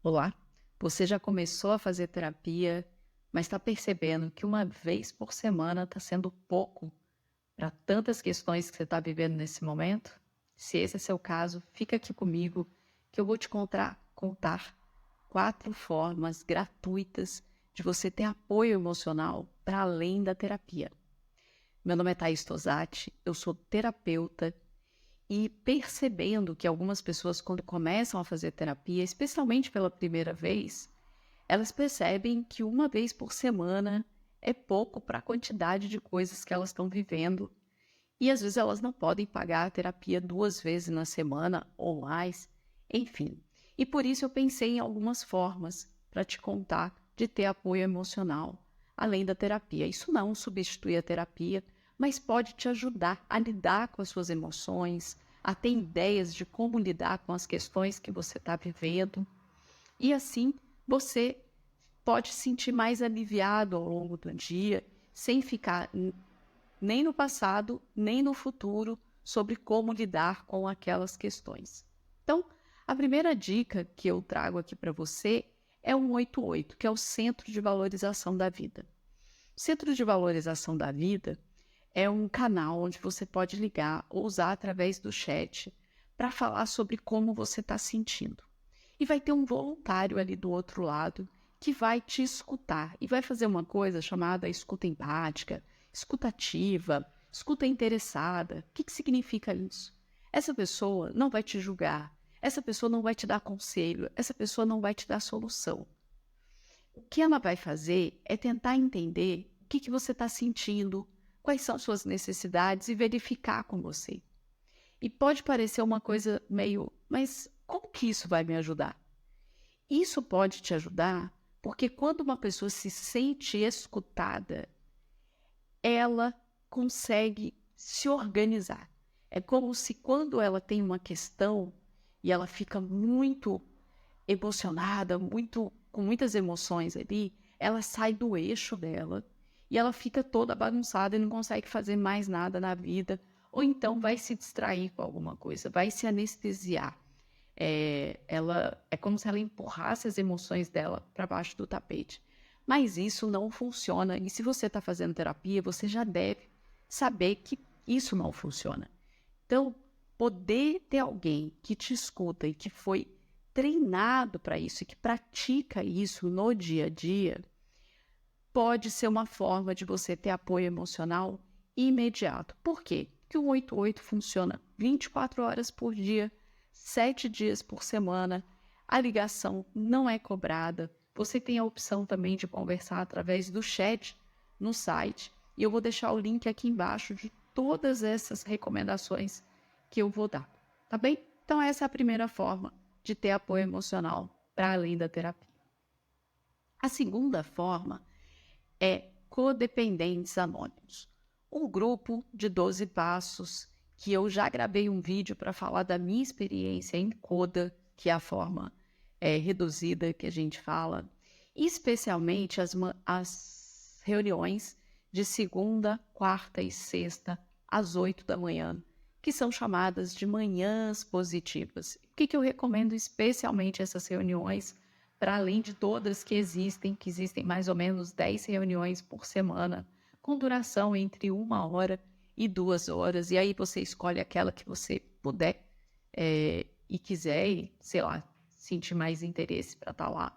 Olá, você já começou a fazer terapia, mas está percebendo que uma vez por semana está sendo pouco para tantas questões que você está vivendo nesse momento? Se esse é seu caso, fica aqui comigo que eu vou te contar 4 formas gratuitas de você ter apoio emocional para além da terapia. Meu nome é Thaís Tosati, eu sou terapeuta e percebendo que algumas pessoas, quando começam a fazer terapia, especialmente pela primeira vez, elas percebem que uma vez por semana é pouco para a quantidade de coisas que elas estão vivendo. E às vezes elas não podem pagar a terapia 2 vezes na semana ou mais, enfim. E por isso eu pensei em algumas formas para te contar de ter apoio emocional, além da terapia. Isso não substitui a terapia, mas pode te ajudar a lidar com as suas emoções, a ter ideias de como lidar com as questões que você está vivendo. E assim você pode se sentir mais aliviado ao longo do dia, sem ficar nem no passado, nem no futuro, sobre como lidar com aquelas questões. Então, a primeira dica que eu trago aqui para você é o 188, que é o Centro de Valorização da Vida. O Centro de Valorização da Vida é um canal onde você pode ligar ou usar através do chat para falar sobre como você está sentindo. E vai ter um voluntário ali do outro lado que vai te escutar e vai fazer uma coisa chamada escuta empática, escuta ativa, escuta interessada. O que significa isso? Essa pessoa não vai te julgar, essa pessoa não vai te dar conselho, essa pessoa não vai te dar solução. O que ela vai fazer é tentar entender o que você está sentindo, quais são suas necessidades e verificar com você. E pode parecer uma coisa meio, mas como que isso vai me ajudar? Isso pode te ajudar porque quando uma pessoa se sente escutada, ela consegue se organizar. É como se quando ela tem uma questão e ela fica muito emocionada, com muitas emoções ali, ela sai do eixo dela e ela fica toda bagunçada e não consegue fazer mais nada na vida, ou então vai se distrair com alguma coisa, vai se anestesiar. É como se ela empurrasse as emoções dela para baixo do tapete. Mas isso não funciona. E se você está fazendo terapia, você já deve saber que isso não funciona. Então, poder ter alguém que te escuta e que foi treinado para isso e que pratica isso no dia a dia, pode ser uma forma de você ter apoio emocional imediato. Por quê? Porque o 188 funciona 24 horas por dia, 7 dias por semana, a ligação não é cobrada, você tem a opção também de conversar através do chat no site, e eu vou deixar o link aqui embaixo de todas essas recomendações que eu vou dar, tá bem? Então essa é a primeira forma de ter apoio emocional para além da terapia. A segunda forma é Codependentes Anônimos, um grupo de 12 passos que eu já gravei um vídeo para falar da minha experiência em Coda, que é a forma reduzida que a gente fala, especialmente as reuniões de segunda, quarta e sexta, às 8 da manhã, que são chamadas de manhãs positivas. O que eu recomendo especialmente essas reuniões? Para além de todas que existem mais ou menos 10 reuniões por semana, com duração entre 1 hora e 2 horas, e aí você escolhe aquela que você puder e quiser, e, sei lá, sentir mais interesse para estar lá.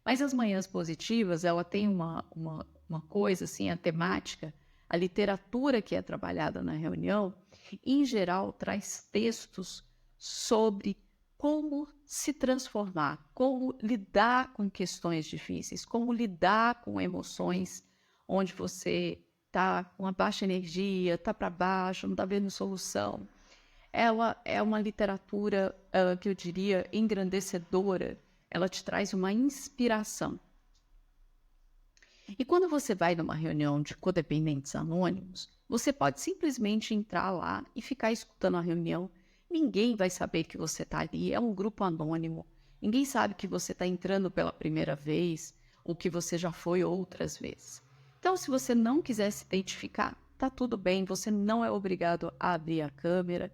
Mas as manhãs positivas, ela tem uma coisa, assim, a temática, a literatura que é trabalhada na reunião, em geral, traz textos sobre como se transformar, como lidar com questões difíceis, como lidar com emoções onde você está com uma baixa energia, está para baixo, não está vendo solução. Ela é uma literatura que eu diria engrandecedora, ela te traz uma inspiração. E quando você vai numa reunião de codependentes anônimos, você pode simplesmente entrar lá e ficar escutando a reunião. Ninguém vai saber que você está ali, é um grupo anônimo. Ninguém sabe que você está entrando pela primeira vez ou que você já foi outras vezes. Então, se você não quiser se identificar, tá tudo bem, você não é obrigado a abrir a câmera.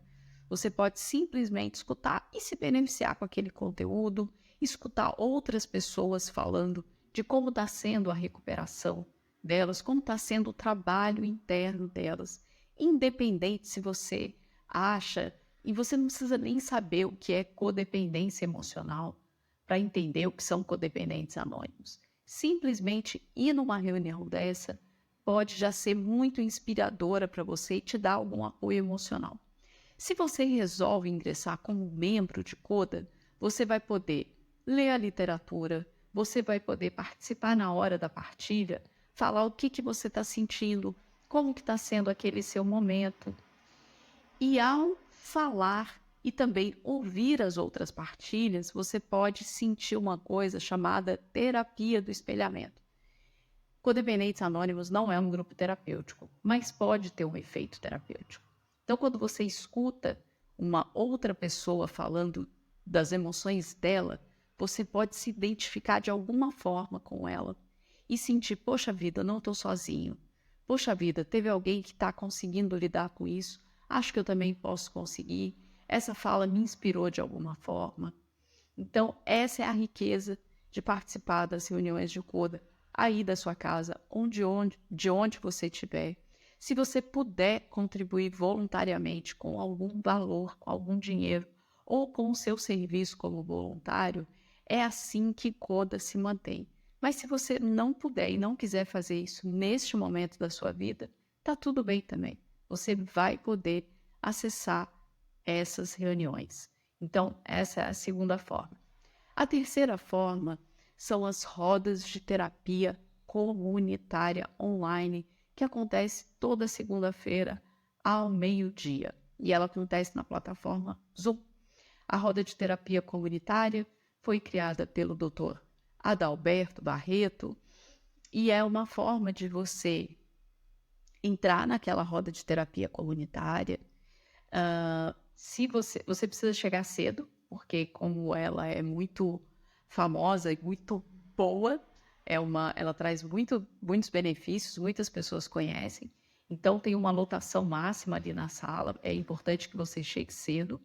Você pode simplesmente escutar e se beneficiar com aquele conteúdo escutar outras pessoas falando de como está sendo a recuperação delas, como está sendo o trabalho interno delas, independente se você acha, e você não precisa nem saber o que é codependência emocional para entender o que são codependentes anônimos. Simplesmente ir numa reunião dessa pode já ser muito inspiradora para você e te dar algum apoio emocional. Se você resolve ingressar como membro de Coda, você vai poder ler a literatura, você vai poder participar na hora da partilha, falar o que você está sentindo, como que está sendo aquele seu momento. E ao falar e também ouvir as outras partilhas, você pode sentir uma coisa chamada terapia do espelhamento. Codependentes Anônimos não é um grupo terapêutico, mas pode ter um efeito terapêutico. Então, quando você escuta uma outra pessoa falando das emoções dela, você pode se identificar de alguma forma com ela e sentir, poxa vida, não estou sozinho. Poxa vida, teve alguém que está conseguindo lidar com isso. Acho que eu também posso conseguir. Essa fala me inspirou de alguma forma. Então, essa é a riqueza de participar das reuniões de Coda, aí da sua casa, de onde você estiver. Se você puder contribuir voluntariamente com algum valor, com algum dinheiro, ou com o seu serviço como voluntário, é assim que Coda se mantém. Mas se você não puder e não quiser fazer isso neste momento da sua vida, tá tudo bem também. Você vai poder acessar essas reuniões. Então, essa é a segunda forma. A terceira forma são as rodas de terapia comunitária online, que acontece toda segunda-feira ao meio-dia. E ela acontece na plataforma Zoom. A roda de terapia comunitária foi criada pelo Dr. Adalberto Barreto e é uma forma de você entrar naquela roda de terapia comunitária. Se você precisa chegar cedo, porque como ela é muito famosa e muito boa, ela traz muitos benefícios, muitas pessoas conhecem. Então tem uma lotação máxima ali na sala, é importante que você chegue cedo.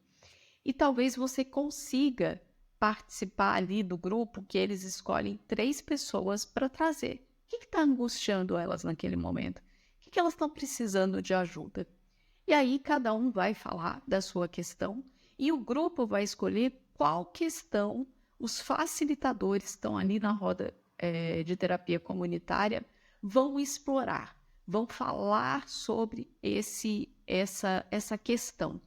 E talvez você consiga participar ali do grupo que eles escolhem 3 pessoas para trazer. O que está angustiando elas naquele momento? O que elas estão precisando de ajuda? E aí cada um vai falar da sua questão e o grupo vai escolher qual questão os facilitadores que estão ali na roda de terapia comunitária vão explorar, vão falar sobre essa questão.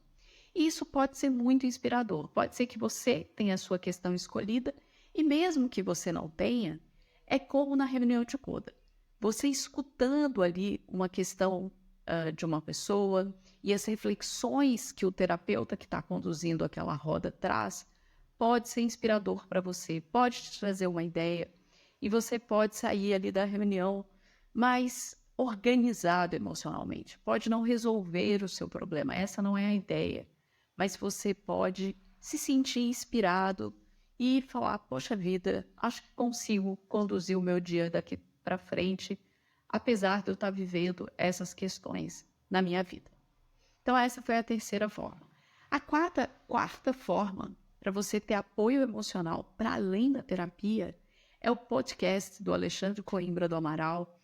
E isso pode ser muito inspirador. Pode ser que você tenha a sua questão escolhida e mesmo que você não tenha, é como na reunião de Coda. Você escutando ali uma questão de uma pessoa e as reflexões que o terapeuta que está conduzindo aquela roda traz, pode ser inspirador para você, pode te trazer uma ideia e você pode sair ali da reunião mais organizado emocionalmente. Pode não resolver o seu problema, essa não é a ideia, mas você pode se sentir inspirado e falar, poxa vida, acho que consigo conduzir o meu dia daqui para frente, apesar de eu estar vivendo essas questões na minha vida. Então, essa foi a terceira forma. A quarta forma para você ter apoio emocional para além da terapia é o podcast do Alexandre Coimbra do Amaral,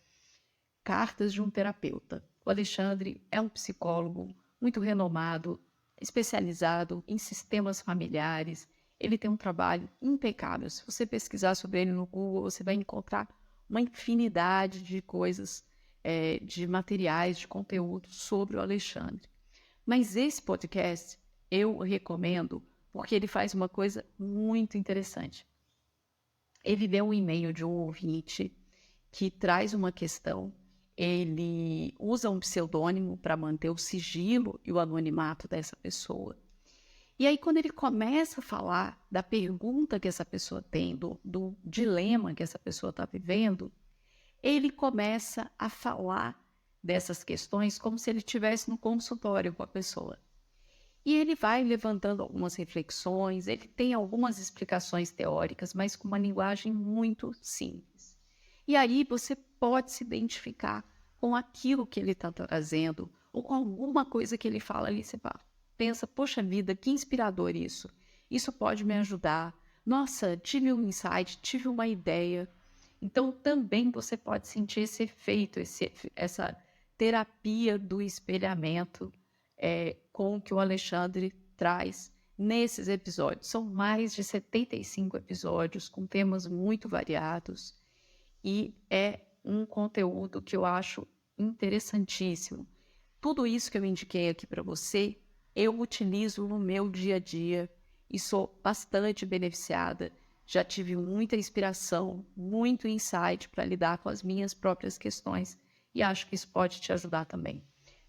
Cartas de um Terapeuta. O Alexandre é um psicólogo muito renomado, especializado em sistemas familiares. Ele tem um trabalho impecável. Se você pesquisar sobre ele no Google, você vai encontrar uma infinidade de coisas, de materiais, de conteúdo sobre o Alexandre. Mas esse podcast eu recomendo porque ele faz uma coisa muito interessante. Ele deu um e-mail de um ouvinte que traz uma questão, ele usa um pseudônimo para manter o sigilo e o anonimato dessa pessoa. E aí, quando ele começa a falar da pergunta que essa pessoa tem, do dilema que essa pessoa está vivendo, ele começa a falar dessas questões como se ele estivesse no consultório com a pessoa. E ele vai levantando algumas reflexões, ele tem algumas explicações teóricas, mas com uma linguagem muito simples. E aí você pode se identificar com aquilo que ele está trazendo, ou com alguma coisa que ele fala ali, você pensa, poxa vida, que inspirador isso. Isso pode me ajudar, Nossa, tive um insight, tive uma ideia. Então, também você pode sentir esse efeito, essa terapia do espelhamento, com o que o Alexandre traz nesses episódios. São mais de 75 episódios com temas muito variados e é um conteúdo que eu acho interessantíssimo. Tudo isso que eu indiquei aqui para você, eu utilizo no meu dia a dia e sou bastante beneficiada. Já tive muita inspiração, muito insight para lidar com as minhas próprias questões e acho que isso pode te ajudar também.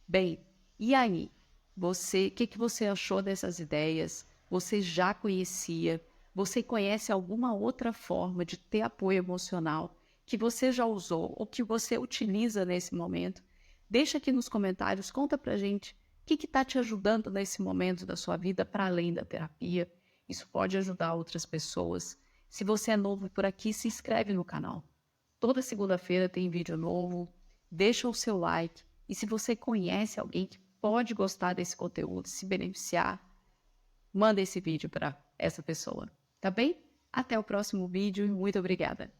Bem, e aí? O que você achou dessas ideias? Você já conhecia? Você conhece alguma outra forma de ter apoio emocional que você já usou ou que você utiliza nesse momento? Deixa aqui nos comentários, conta pra gente o que está te ajudando nesse momento da sua vida para além da terapia. Isso pode ajudar outras pessoas. Se você é novo por aqui, se inscreve no canal. Toda segunda-feira tem vídeo novo. Deixa o seu like. E se você conhece alguém que pode gostar desse conteúdo, se beneficiar, manda esse vídeo para essa pessoa. Tá bem? Até o próximo vídeo e muito obrigada.